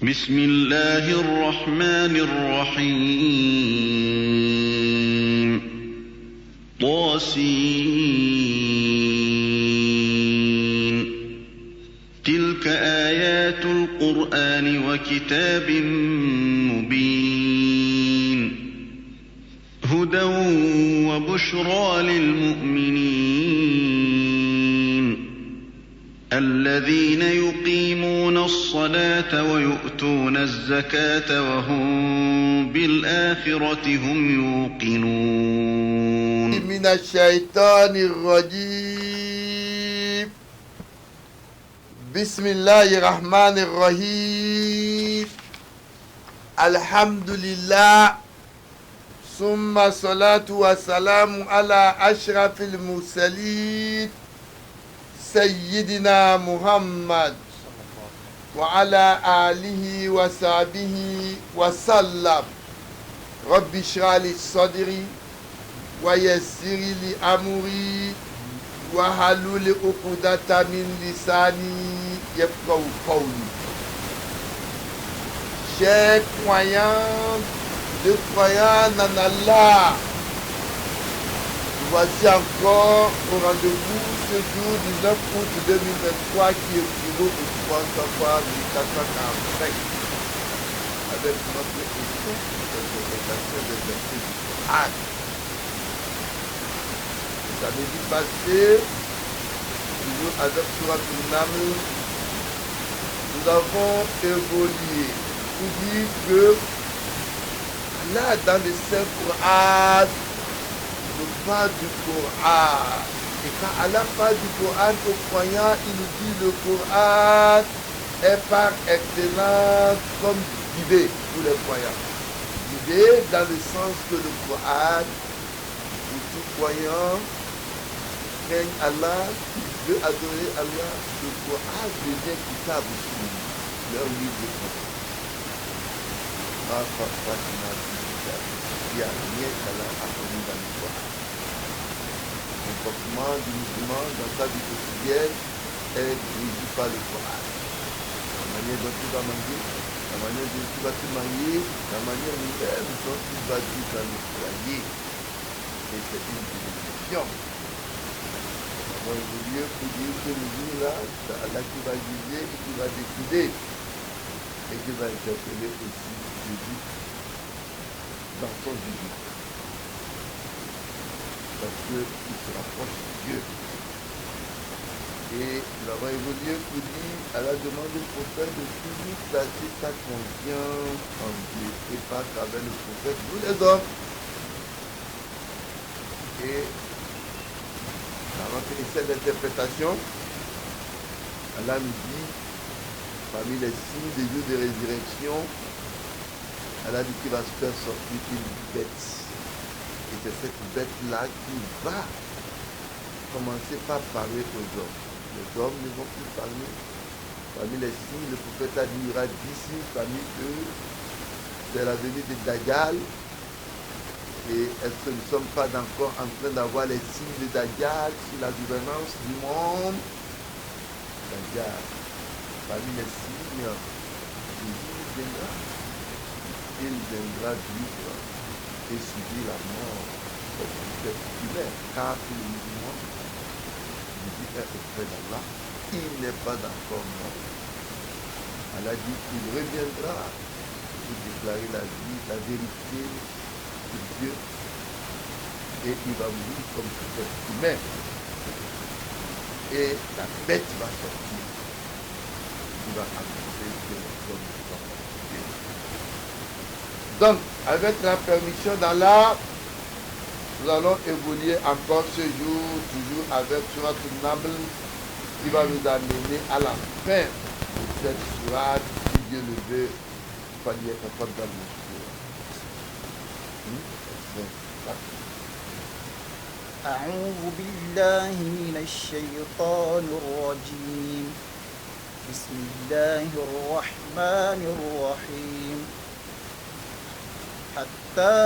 بسم الله الرحمن الرحيم طاسين تلك آيات القرآن وكتاب مبين هدى وبشرى للمؤمنين الذين يقيمون الصلاة ويؤتون الزكاة وهم بالآخرة هم يوقنون من الشيطان الرجيم بسم الله الرحمن الرحيم الحمد لله ثم الصلاة والسلام على أشرف المرسلين سيدنا محمد وعلى آله وصحبه وسلم رب اشرح لي صدري ويسر لي أمري واحلل عقدة من لساني يفقهوا قولي. Chers croyants de croyants en Allah, voici encore au rendez-vous ce jour 19 août 2023 qui équivaut au 345 avec notre émission d'interprétation des versets du Coran. Le samedi passé, toujours avec Surat Al-Naml, nous avons évolué pour dire que là dans le Saint-Coran, parle du Coran. Et quand Allah parle du Coran aux croyants, il nous dit le Coran est par excellence comme guidé pour les croyants. Guidé dans le sens que le Coran, pour tout croyant, craigne Allah, qui veut adorer Allah, le Coran devient kitab aussi, leur livre de conseil. Il n'y a rien qu'Allah a connu dans le Coran. Le comportement du musulman dans sa vie quotidienne est dirigé par le Coran. La manière dont tu vas manger, la manière dont tu vas te marier, la manière même dont tu vas vivre dans le foyer. Et c'est une bénédiction. Nous avons évolué pour dire que le jour-là, c'est Allah qui va juger et qui va décider. Et qui va interpeller aussi Jésus dans son jugement. Parce qu'il se rapproche de Dieu. Et nous avons évolué pour dire à la demande du prophète de toujours placer sa confiance en Dieu et pas travers le prophète, nous les hommes. Et dans notre essai d'interprétation, Allah nous dit, parmi les signes des jours de résurrection, Allah dit qu'il va se faire sortir une bête. Et c'est cette bête-là qui va commencer par parler aux hommes. Les hommes ne vont plus parler. Parmi les signes, le prophète a dit qu'il y aura 10 signes parmi eux. C'est la venue de Dajjal. Et est-ce que nous ne sommes pas encore en train d'avoir les signes de Dajjal sur la gouvernance du monde? Dajjal. Parmi les signes, Jésus viendra. Il viendra vivre et subir la mort comme un être humain, car pour le musulman, Jésus est auprès d'Allah, il n'est pas encore mort. Allah dit qu'il reviendra pour déclarer la vie, la vérité de Dieu, et il va mourir comme un être humain. Et la bête va sortir, il va annoncer que les hommes sont morts. Donc, avec la permission d'Allah, nous allons évoluer encore ce jour, toujours avec Surat Al-Naml, qui va nous amener à la fin de cette sourate, si Dieu le veut, fallait être capable dans le أعوذ بالله من الشيطان الرجيم بسم الله الرحمن الرحيم حتى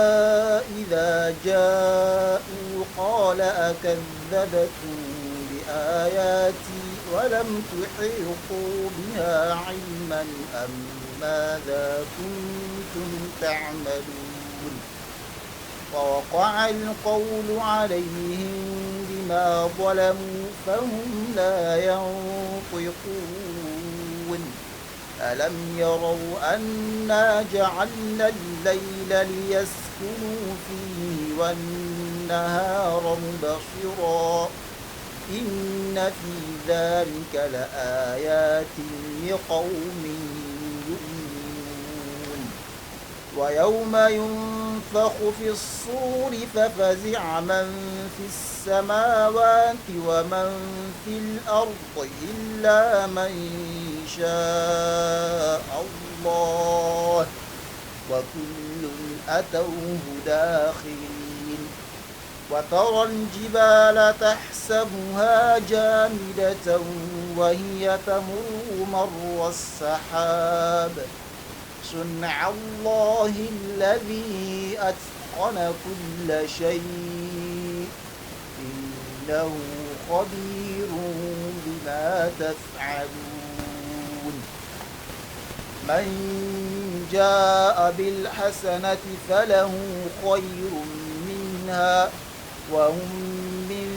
إذا جاءوا قال أكذبتم بآياتي ولم تحيطوا بها علما أم ماذا كنتم تعملون ووقع القول عليهم بما ظلموا فهم لا ينطقون ألم يروا أنا جعلنا الليل ليسكنوا فيه والنهار مبصرا إن في ذلك لآيات لقوم يؤمنون ويوم ينفخ في الصور ففزع من في السماوات ومن في الأرض إلا من شاء الله وكل أتوه داخرين وترى الجبال تحسبها جامدة وهي تمر مر السحاب صنع الله الذي أتقن كل شيء إنه خبير بما تفعلون من جاء بالحسنة فله خير منها وهم من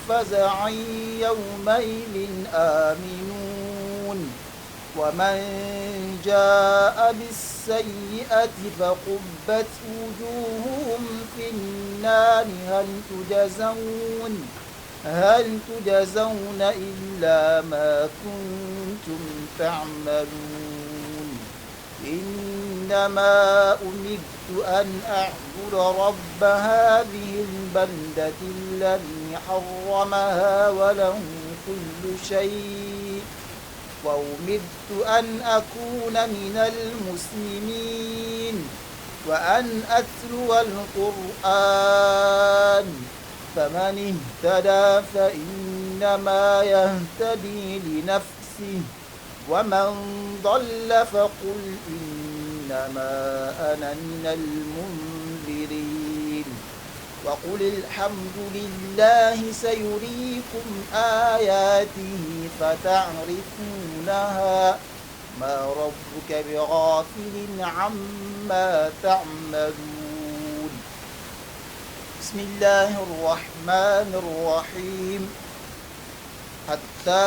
فزع يومئذ آمنون ومن جاء بالسيئة فقبت وجوههم في النار هل تجزون إلا ما كنتم تعملون إنما أمرت أن أعبد رب هذه البلدة الذي حرمها وله كل شيء وأمرت أن أكون من المسلمين وأن أتلو القرآن فمن اهتدى فإنما يهتدي لنفسه ومن ضل فقل إنما أنا من المنذرين وقل الحمد لله سيريكم آياته فتعرفونها ما ربك بغافل عما تعملون بسم الله الرحمن الرحيم حتى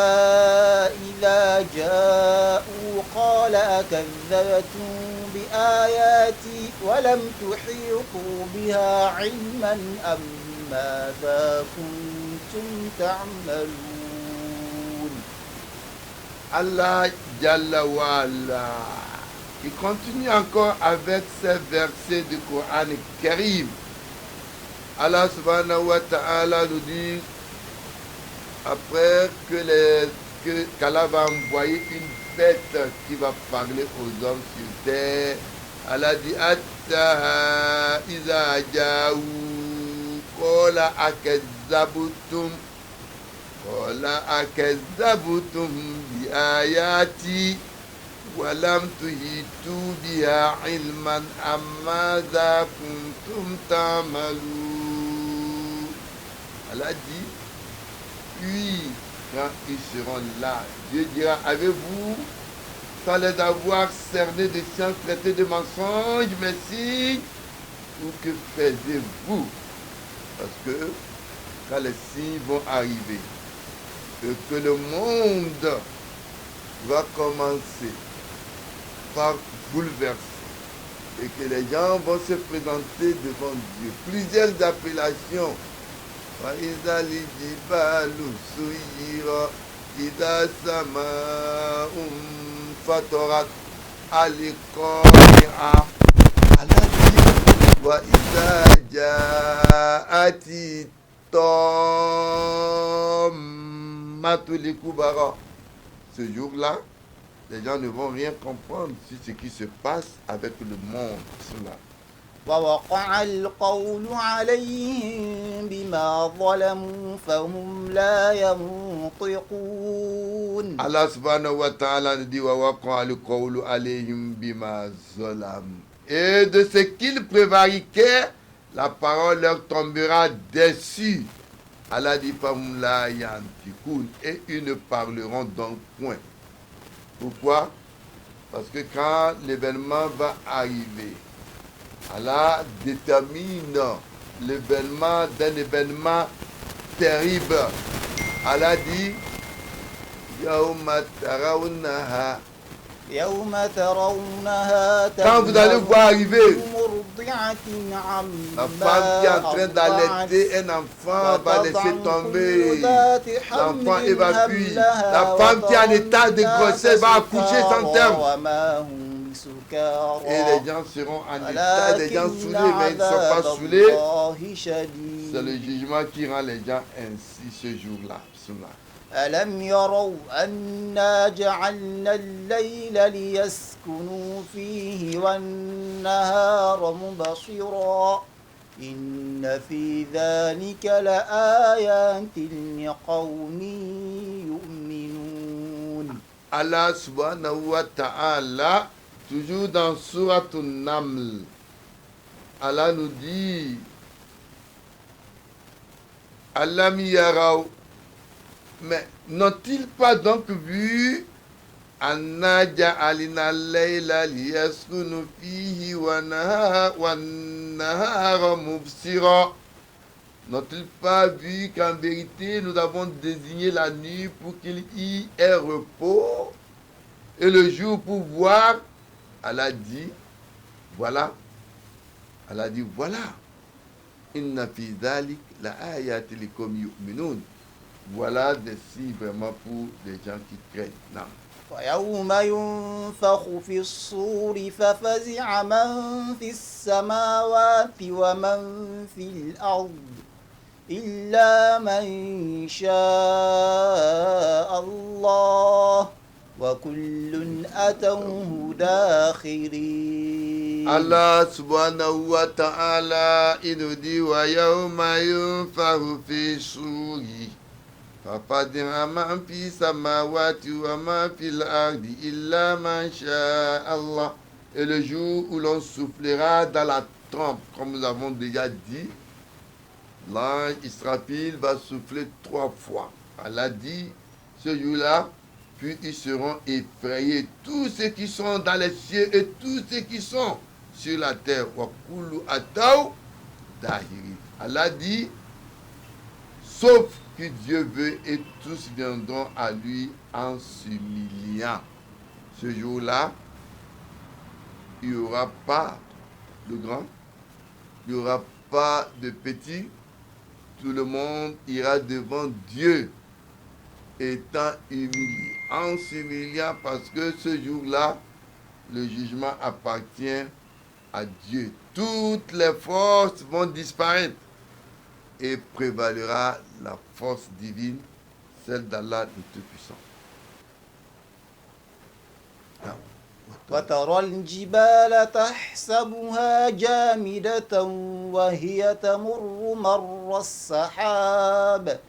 إذا جاءوا قال أكذبتم بآياتي ولم تحيطوا بها علما أم ماذا كنتم تعملون. Allah Jalla wa Ala, il continue encore avec ces versets du Coran Karim. Allah subhanahu wa ta'ala nous dit, après qu'Allah va envoyer une bête qui va parler aux hommes sur terre, Allah dit Atta iza ja'u qala akazzabutum bi ayati wa lam tuhitu biha ilman amma za kuntum ta'malun. Allah dit, puis quand ils seront là, Dieu dira, avez-vous, sans les avoir cernés de science, traités de mensonges, merci, ou que faisiez-vous? Parce que quand les signes vont arriver, que le monde va commencer par bouleverser et que les gens vont se présenter devant Dieu. Plusieurs appellations. وَإِذَا الْجِبَالُ سُيِّرَتْ إِذَا السَّمَاءُ انفَطَرَتْ الْقَارِعَةُ وَإِذَا جَاءَتِ الطَّامَّةُ الْكُبْرَى. Ce jour-là, les gens ne vont rien comprendre sur ce qui se passe avec le monde. Cela. ووقع القول عليهم بما ظلموا فهم لا ينطقون. Allah subhanahu wa ta'ala dit ووقع القول عليهم بما ظلموا. Et de ce qu'ils prévariquaient, la parole leur tombera dessus. Allah dit فهم لا ينطقون. Et ils ne parleront donc point. Pourquoi? Parce que quand l'événement va arriver, Allah détermine l'événement d'un événement terrible. Allah dit Yawma tarawnaha. يوم ترونها Quand vous allez voir arriver مرضعة la femme qui est en train d'allaiter un enfant va laisser tomber. L'enfant évacue. La femme qui est en état de grossesse va accoucher sans terme. Et les gens seront en état, les gens saoulés, mais ils ne sont pas saoulés. C'est le jugement qui rend les gens ainsi ce jour-là. ألم يروا أنا جعلنا الليل ليسكنوا فيه والنهار مبصرا إن في ذلك لآيات لقوم يؤمنون. Allah subhanahu wa ta'ala, toujours dans Surat An-Naml, Allah nous dit Alam yaraw. Mais n'ont-ils pas donc vu Anna ja'alina layla liyaskunu fihi wa nahara mubsira? N'ont-ils pas vu qu'en vérité nous avons désigné la nuit pour qu'il y ait repos et le jour pour voir? Allah dit voilà. Allah dit voilà. Inna fi dhalik la ayati liqawmin yu'minun. Voilà des signes vraiment pour les gens qui craignent. Non. ويوم ينفخ في الصور ففزع من في السماوات ومن في الأرض إلا من شاء الله وكل أتوه داخرين. Allah subhanahu wa ta'ala, il nous dit وَيَوْمَ يُنفَخُ فِي الصُّورِ فَفَزِعَ مَن فِي السَّمَاوَاتِ وَمَن فِي الْأَرْضِ إِلَّا مَن شَاءَ اللَّهُ. Et le jour où l'on soufflera dans la trompe, comme nous avons déjà dit, l'ange Israfil va souffler 3 fois. Allah dit, ce jour-là, puis ils seront effrayés, tous ceux qui sont dans les cieux et tous ceux qui sont sur la terre. Wa kullu ataw dahiri. Allah dit, sauf que Dieu veut, et tous viendront à lui en s'humiliant. Ce jour-là, il n'y aura pas de grand, il n'y aura pas de petit. Tout le monde ira devant Dieu, étant humilié, en s'humiliant, parce que ce jour-là, le jugement appartient à Dieu. Toutes les forces vont disparaître et prévalera la force divine, celle d'Allah le Tout-Puissant. وترى الجبال تحسبها جامدة وهي تمر مر السحاب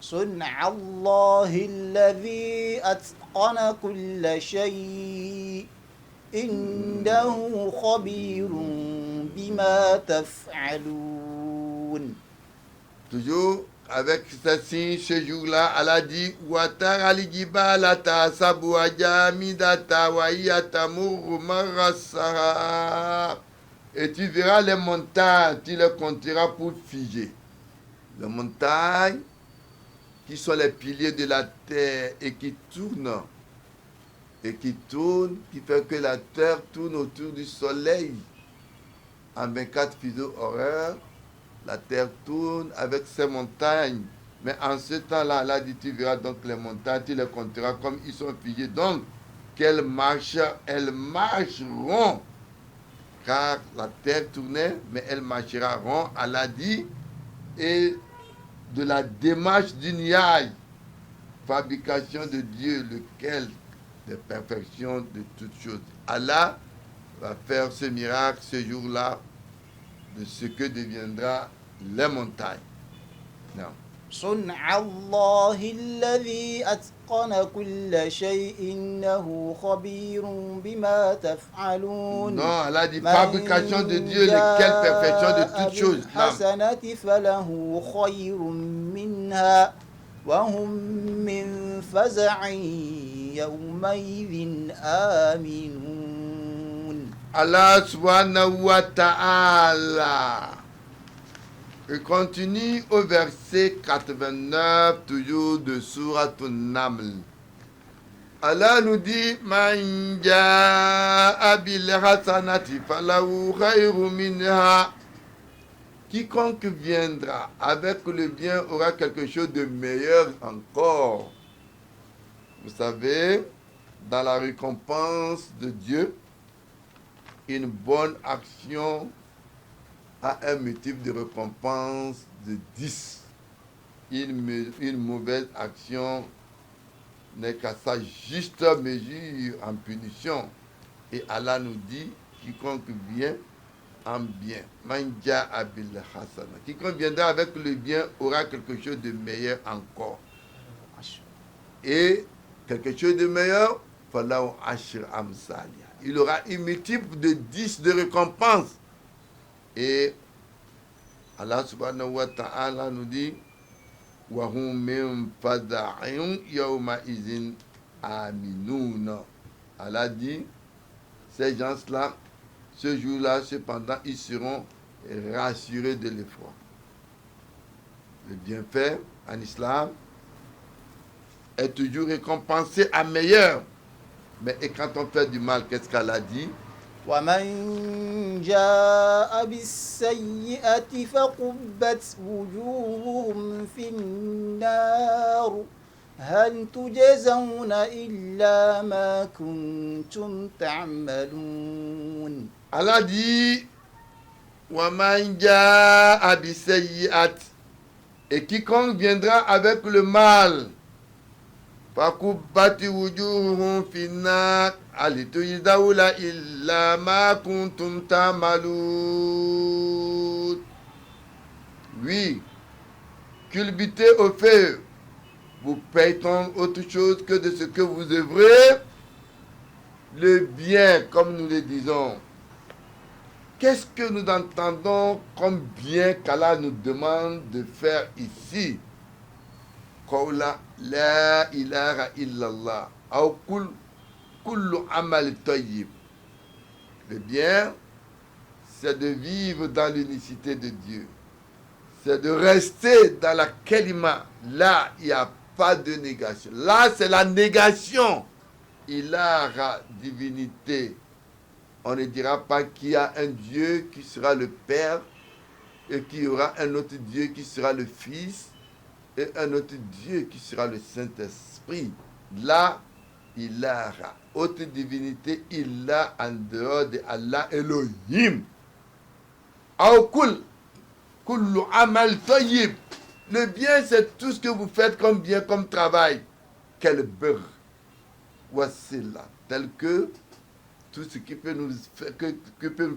صنع الله الذي أتقن كل شيء إنه خبير بما تفعلون. Toujours avec ceci, ce jour-là, Allah dit Watar al-jibala tasabu ajamidata wa yatamuru marasara. Et tu verras les montagnes, tu les compteras pour figer. Les montagnes qui sont les piliers de la terre et qui tournent, qui fait que la terre tourne autour du soleil en 24 fuseaux horaires. La terre tourne avec ses montagnes. Mais en ce temps-là, Allah dit, tu verras donc les montagnes, tu les compteras comme ils sont figés. Donc, qu'elles marchent, elles marcheront. Car la terre tournait, mais elle marchera rond. Allah dit, et de la démarche du niaï, fabrication de Dieu, lequel de perfection de toutes choses. Allah va faire ce miracle ce jour-là de ce que deviendra les montagnes. Non. صنع الله الذي أتقن كل شيء إنه خبير بما تفعلون. Non, Allah dit fabrication de Dieu, lequel perfection de toutes choses. الحسنة فله خير منها وهم من فزع يومئذ آمنون. Allah subhanahu wa ta'ala. Il continue au verset 89, toujours de Sourate An-Naml. Allah nous dit Man jaa'a bil hasanati falahu khayrun minha. Quiconque viendra avec le bien aura quelque chose de meilleur encore. Vous savez, dans la récompense de Dieu, une bonne action a un multiple de récompense de 10. Une mauvaise action n'est qu'à sa juste mesure en punition. Et Allah nous dit, quiconque vient en bien, manja abil hasana. Quiconque viendra avec le bien aura quelque chose de meilleur encore. Et quelque chose de meilleur, falahu ashir amsalia. Il aura un multiple de 10 de récompense. Et Allah subhanahu wa ta'ala nous dit وَهُمْ مِنْ فَزَعٍ يَوْمَئِذٍ آمِنُونَ. Allah dit, ces gens-là, ce jour-là, cependant, ils seront rassurés de l'effroi. Le bienfait en islam est toujours récompensé à meilleur. Mais et quand on fait du mal, qu'est-ce qu'Allah dit? ومن جاء بالسيئة فكبت وجوههم في النار هل تجزون إلا ما كنتم تعملون. Allah dit وَمَنْ جَاءَ بِالسَّيِّئَةِ. Et quiconque viendra avec le mal, فَكُبَّتْ وُجُوهُهُمْ فِي النَّارِ هَلْ تُجْزَوْنَ إِلَّا مَا كُنْتُمْ تَعْمَلُونَ. Oui, culbutez au feu, vous payerez autre chose que de ce que vous œuvrez, le bien, comme nous le disons. Qu'est-ce que nous entendons comme bien qu'Allah nous demande de faire ici? Qawla la ilaha illallah aw kullu amal tayyib. Le bien, c'est de vivre dans l'unicité de Dieu. C'est de rester dans la kalima. Là, il n'y a pas de négation. Là, c'est la négation. Ilaha, divinité. On ne dira pas qu'il y a un Dieu qui sera le Père et qu'il y aura un autre Dieu qui sera le Fils et un autre Dieu qui sera le Saint-Esprit. Là, il a autre divinité, il a en dehors de Allah Elohim. Kullu amal tayyib. Le bien, c'est tout ce que vous faites comme bien, comme travail. Quel beurre. Voici là, tel que tout ce qui peut nous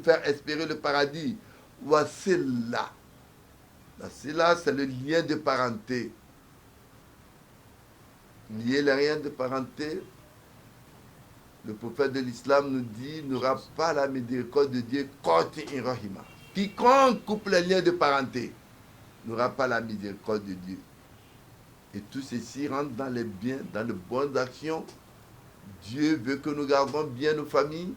faire espérer le paradis. Voici là. Là, c'est le lien de parenté. Lier le lien de parenté, le prophète de l'islam nous dit, n'aura pas la miséricorde de Dieu. Quiconque coupe les liens de parenté n'aura pas la miséricorde de Dieu. Et tout ceci rentre dans les biens, dans les bonnes actions. Dieu veut que nous gardons bien nos familles.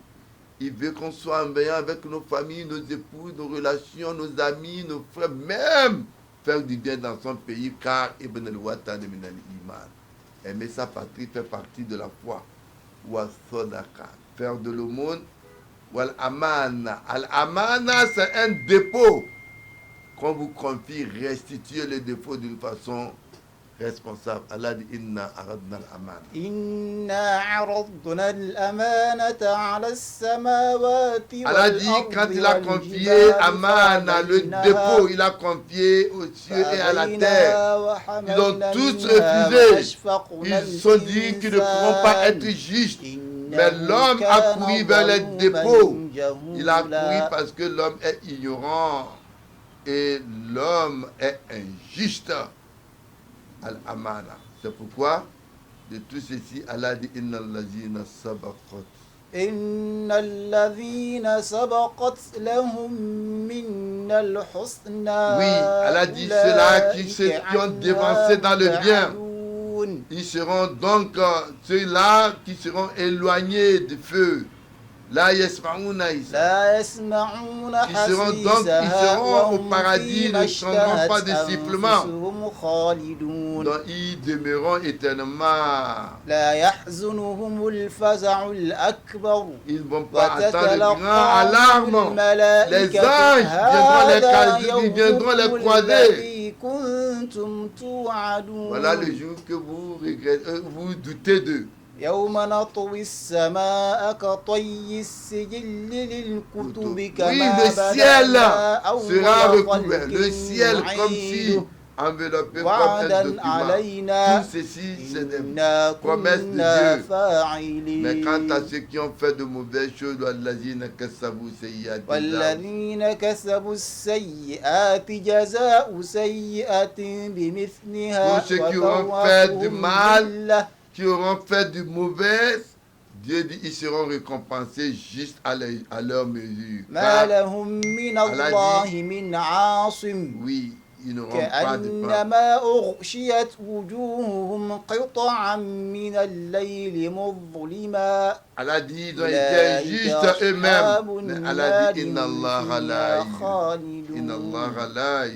Il veut qu'on soit en veillant avec nos familles, nos épouses, nos relations, nos amis, nos frères, même faire du bien dans son pays, car Ibn al-Watan min al-Iman. Aimer sa patrie fait partie de la foi. Wa sadaqa, faire de l'aumône. Wal amana. Al-amana, c'est un dépôt qu'on vous confie, restituer les défauts d'une façon responsable. Allah dit inna aradna al-amana. Inna aradna al-amanata ala as-samawati wal Allah dit quand il a confié amana, le dépôt, il a confié aux cieux et à la terre. Ils ont tous refusé. Ils se sont dit qu'ils ne pourront pas être justes. Mais l'homme a couru vers les dépôts. Il a couru parce que l'homme est ignorant et l'homme est injuste. Al-amana. C'est pourquoi de tout ceci, Allah dit inna allazina sabaqat. Inna allazina sabaqat lahum minna al-husna. Oui, Allah dit ceux-là qui ont dévancé dans le bien. Ils seront donc ceux-là qui seront éloignés du feu. La yasma'una isa. لا يسمعون Ils seront حسيسها au وهم paradis, فيما ne prendront pas اشتهت de sifflement. أنفسهم خالدون Donc ils demeureront éternellement. لا يحزنهم الفزع الأكبر Ils ne vont pas attendre le grand وتتلقاهم alarme. Les الملائكة anges viendront les يومكم croiser. الذي كنتم توعدون Voilà le jour que vous regrettez, vous doutez d'eux. يوم نطوي السماء كطي السجل للكتب Oui, كما le ciel بدأنا أول sera خلق recouvert. Le ciel comme si نعيده enveloppé comme un وعدا document. علينا Tout ceci, c'est des إنا promesses de كنا Dieu. Mais quant à فاعلين ceux qui ont fait de mauvaises choses, والذين كسبوا سيئات والذين كسبوا السيئات جزاء سيئة بمثلها Pour ceux qui auront fait du وثوابهم mal, ذلة qui auront fait du mauvais, Dieu dit ils seront récompensés juste à leur mesure. ما Car, لهم من الله من عاصم oui, ils n'auront pas de part. كأنما أغشيت وجوههم قطعا من الليل مظلما Allah dit ils ont été أولئك injustes eux-mêmes. أصحاب Mais Allah النار dit Inna هم Allah فيها la خالدون Inna Allah la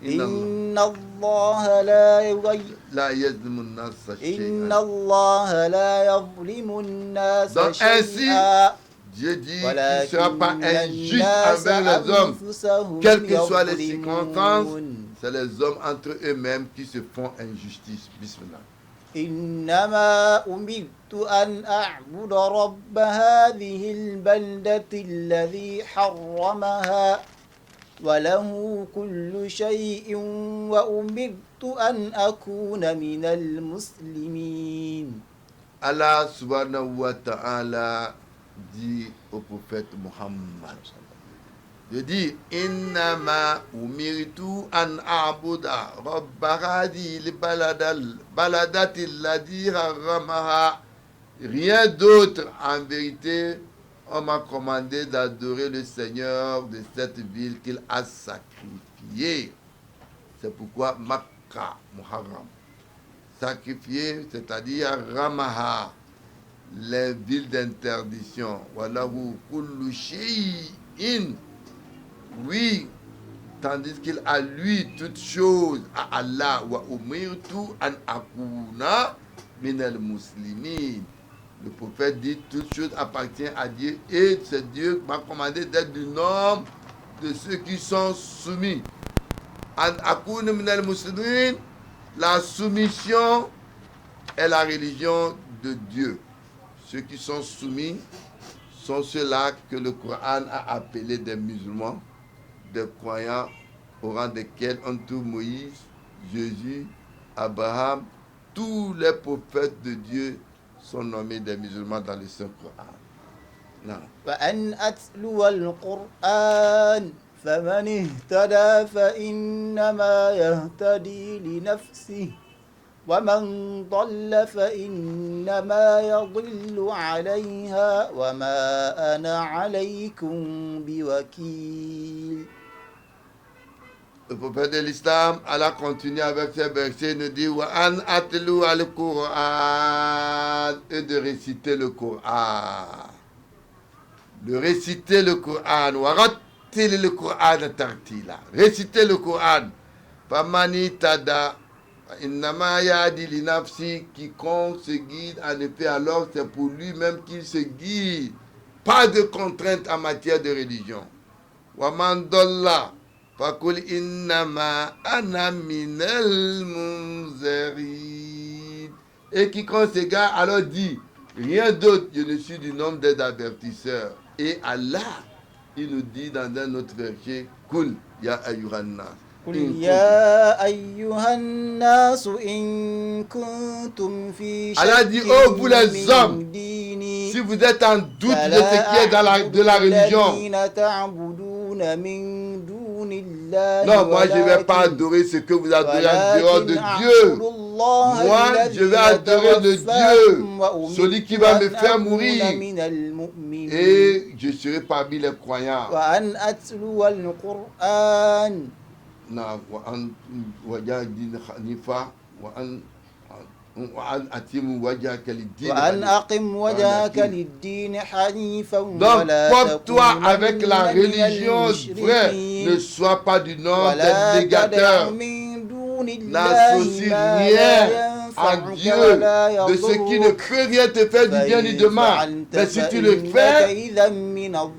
إن الله لا يغير la yazlimu an-nas إن shay'an. الله لا يظلم الناس Donc ainsi, شيئا Dieu dit qu'il ne sera pas ولكن injuste الناس envers les hommes. أنفسهم Quelles que soient les circonstances, يظلمون c'est les hommes entre eux-mêmes qui se font injustice. Bismillah. إنما أمرت أن أعبد رب هذه البلدة الذي حرمها وله كل شيء وأمرت أن أكون من المسلمين. Allah subhanahu wa ta'ala dit au prophète Muhammad, je dis innama umirtu an a'buda rabba hadhihi baladati alladhi harramaha. Rien d'autre, en vérité, on m'a commandé d'adorer le Seigneur de cette ville qu'il a sacrifiée. C'est pourquoi Makkah, Muharram, sacrifié, c'est-à-dire Ramaha, les villes d'interdiction. Wallahu kullu shay'in. Oui, tandis qu'il a lui toutes choses à Allah. Wa umirtu an akuna minal muslimin. Le prophète dit toutes choses appartiennent à Dieu et c'est Dieu qui m'a commandé d'être du nombre de ceux qui sont soumis. An akuna minal muslimin. La soumission est la religion de Dieu. Ceux qui sont soumis sont ceux-là que le Coran a appelés des musulmans, des croyants, au rang desquels on trouve Moïse, Jésus, Abraham. Tous les prophètes de Dieu sont nommés des musulmans dans le Saint-Coran. Non. وأن أتلو القرآن فمن اهتدى فإنما يهتدي لنفسه ومن ضل فإنما يضل عليها وما أنا عليكم بوكيل. Le prophète de l'islam, Allah continue avec ces versets, il nous dit wa an atlu al-Qur'an, et de réciter le Coran. De réciter le Coran. Wa rattil le Coran tartila. Réciter le Coran. Famani tada. Innama yadi li nafsi. Quiconque se guide, en effet, alors c'est pour lui-même qu'il se guide. Pas de contrainte en matière de religion. Wa man dalla. Fakul innama ana minal munzirin. Et quiconque s'égare, alors dit, rien d'autre, je ne suis du nombre des avertisseurs. Et Allah, il nous dit dans un autre verset, Kul ya ayyuhannas. قل يا أيها الناس إن كنتم في Allah dit, شك oh vous les من hommes, ديني si vous êtes en doute de ce qui est de la religion, الذين تعبدون من دون الله non, moi je ne vais pas adorer ce que vous adorez en dehors de Dieu. Moi, je vais adorer le Dieu, celui qui va me faire mourir. Et je serai parmi les croyants. وأن أتلو القرآن Non, وجاهدين حنيفا وأن وأن أقم وجهك للدين حنيفا Donc, ولا porte-toi avec تكونن la من religion vraie. Ne المشركين sois pas du nom ولا des تدع négateurs. من دون الله N'associe ما rien لا à ينفعك Dieu ولا de ce qui ne يضرك peut rien te faire du bien ni de فإن mal. فعلت Mais si tu le فإنك fais, إذا من donc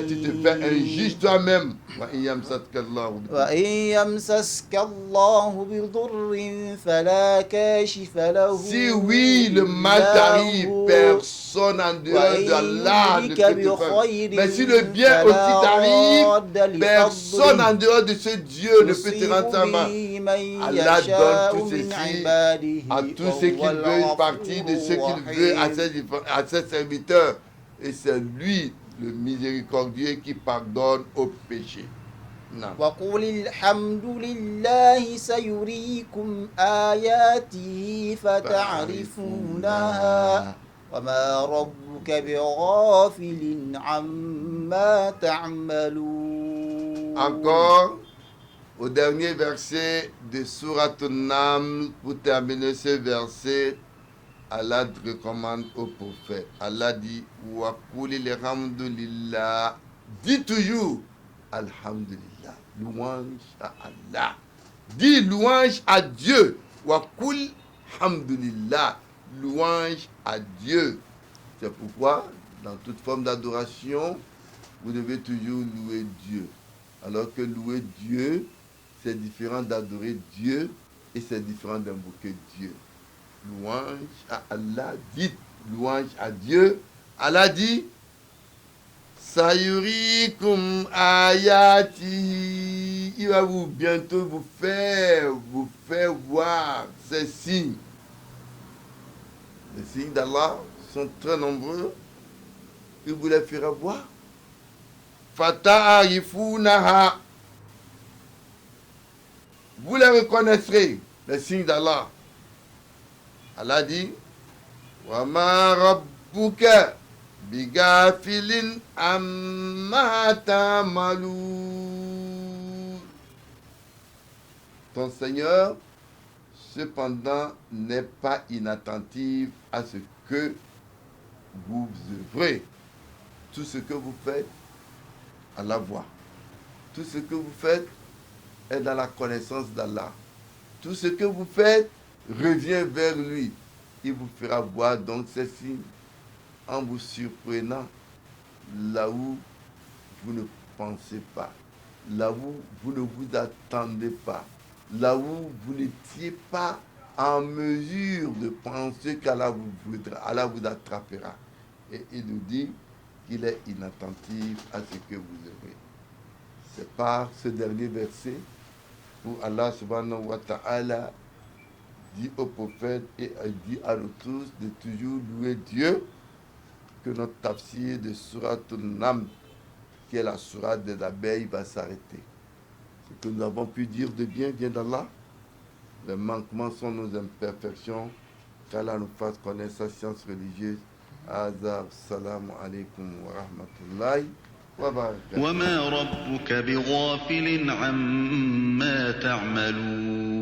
tu te fais un juge الظالمين toi-même. وإن يمسسك الله بضر وإن يمسسك الله بضر فلا كاشف له Si oui, le mal إلا t'arrive, هو personne en dehors وإن d'Allah ne يردك peut te faire. بخير Mais si le bien aussi فلا t'arrive, راد personne en لفضله dehors de ce Dieu ne peut te يصيب rendre sa main. به من Allah يشاء donne tout من ceci عباده à tous ceux qu'il وهو veut, une partie de ce الغفور qu'il veut الرحيم. à ses serviteurs. Et c'est lui, le miséricordieux, qui pardonne aux péchés. Non. وقل الحمد لله سيريكم آياته فتعرفونها وما ربك بغافل عما تعملون. Encore, au dernier verset de Surat An-Naml, pour terminer ce verset, Allah recommande au prophète. Allah dit wa qulil hamdulillah. Dis toujours Alhamdulillah. Louange à Allah. Dis louange à Dieu. Wa qul hamdulillah. Louange à Dieu. C'est pourquoi, dans toute forme d'adoration, vous devez toujours louer Dieu. Alors que louer Dieu, c'est différent d'adorer Dieu et c'est différent d'invoquer Dieu. Louange à Allah, dites louange à Dieu. Allah dit Sayurikum ayati. Il va bientôt vous faire voir ces signes. Les signes d'Allah sont très nombreux. Il vous les fera voir. Fata'arifunaha. Vous les reconnaîtrez, les signes d'Allah. Allah dit wa ma rabbuka bigafilin amma ta'malun. Ton Seigneur, cependant, n'est pas inattentif à ce que vous œuvrez. Tout ce que vous faites, Allah voit. Tout ce que vous faites est dans la connaissance d'Allah. Tout ce que vous faites revient vers lui. Il vous fera voir donc ces signes en vous surprenant là où vous ne pensez pas, là où vous ne vous attendez pas, là où vous n'étiez pas en mesure de penser qu'Allah vous voudra, Allah vous attrapera. Et il nous dit qu'il est inattentif à ce que vous aurez. C'est par ce dernier verset où Allah subhanahu wa ta'ala dit au prophète et dit à nous tous de toujours louer Dieu, que notre tafsir de Surat An-Naml, qui est la sourate des abeilles, va s'arrêter. Ce que nous avons pu dire de bien vient d'Allah. Les manquements sont nos imperfections. Qu'Allah nous fasse connaître sa science religieuse. Azar, salam alaikum wa rahmatullahi wa barakatuh. وما ربك بغافل عما تعملون